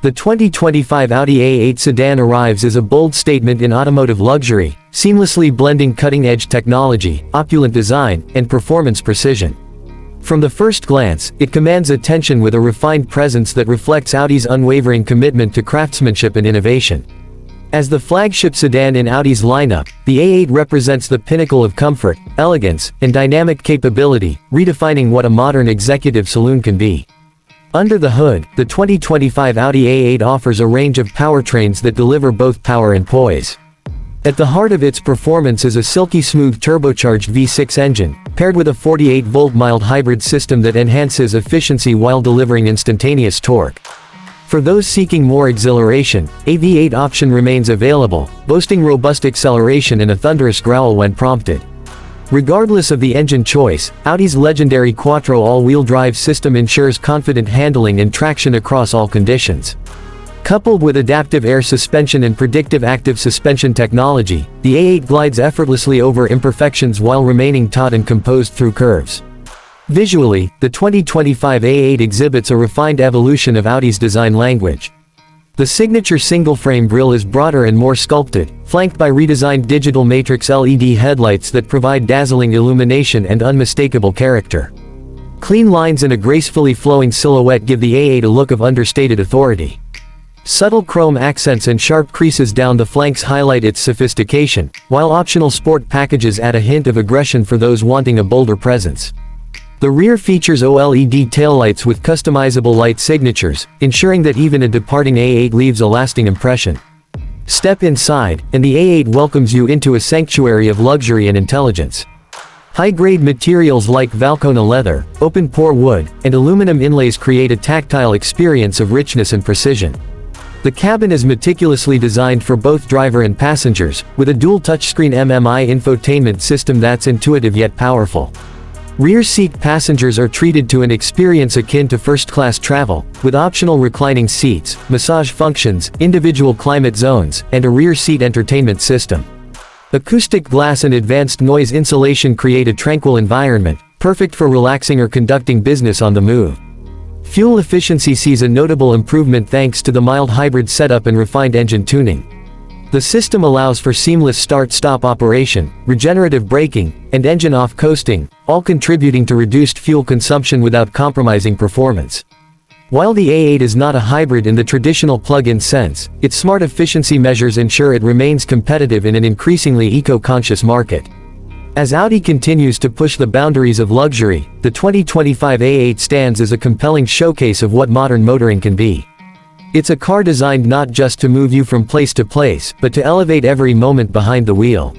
The 2025 Audi A8 sedan arrives as a bold statement in automotive luxury, seamlessly blending cutting-edge technology, opulent design, and performance precision. From the first glance, it commands attention with a refined presence that reflects Audi's unwavering commitment to craftsmanship and innovation. As the flagship sedan in Audi's lineup, the A8 represents the pinnacle of comfort, elegance, and dynamic capability, redefining what a modern executive saloon can be. Under the hood, the 2025 Audi A8 offers a range of powertrains that deliver both power and poise. At the heart of its performance is a silky smooth turbocharged V6 engine, paired with a 48-volt mild hybrid system that enhances efficiency while delivering instantaneous torque. For those seeking more exhilaration, a V8 option remains available, boasting robust acceleration and a thunderous growl when prompted. Regardless of the engine choice, Audi's legendary Quattro all-wheel drive system ensures confident handling and traction across all conditions. Coupled with adaptive air suspension and predictive active suspension technology, the A8 glides effortlessly over imperfections while remaining taut and composed through curves. Visually, the 2025 A8 exhibits a refined evolution of Audi's design language. The signature single-frame grille is broader and more sculpted, flanked by redesigned digital matrix LED headlights that provide dazzling illumination and unmistakable character. Clean lines and a gracefully flowing silhouette give the A8 a look of understated authority. Subtle chrome accents and sharp creases down the flanks highlight its sophistication, while optional sport packages add a hint of aggression for those wanting a bolder presence. The rear features OLED taillights with customizable light signatures, ensuring that even a departing A8 leaves a lasting impression. Step inside, and the A8 welcomes you into a sanctuary of luxury and intelligence. High-grade materials like Valcona leather, open-pore wood, and aluminum inlays create a tactile experience of richness and precision. The cabin is meticulously designed for both driver and passengers, with a dual touchscreen MMI infotainment system that's intuitive yet powerful. Rear seat passengers are treated to an experience akin to first-class travel, with optional reclining seats, massage functions, individual climate zones, and a rear seat entertainment system. Acoustic glass and advanced noise insulation create a tranquil environment, perfect for relaxing or conducting business on the move. Fuel efficiency sees a notable improvement thanks to the mild hybrid setup and refined engine tuning. The system allows for seamless start-stop operation, regenerative braking, and engine-off coasting, all contributing to reduced fuel consumption without compromising performance. While the A8 is not a hybrid in the traditional plug-in sense, its smart efficiency measures ensure it remains competitive in an increasingly eco-conscious market. As Audi continues to push the boundaries of luxury, the 2025 A8 stands as a compelling showcase of what modern motoring can be. It's a car designed not just to move you from place to place, but to elevate every moment behind the wheel.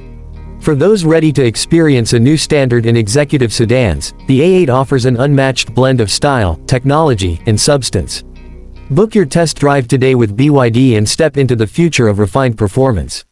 For those ready to experience a new standard in executive sedans, the A8 offers an unmatched blend of style, technology, and substance. Book your test drive today with BYD and step into the future of refined performance.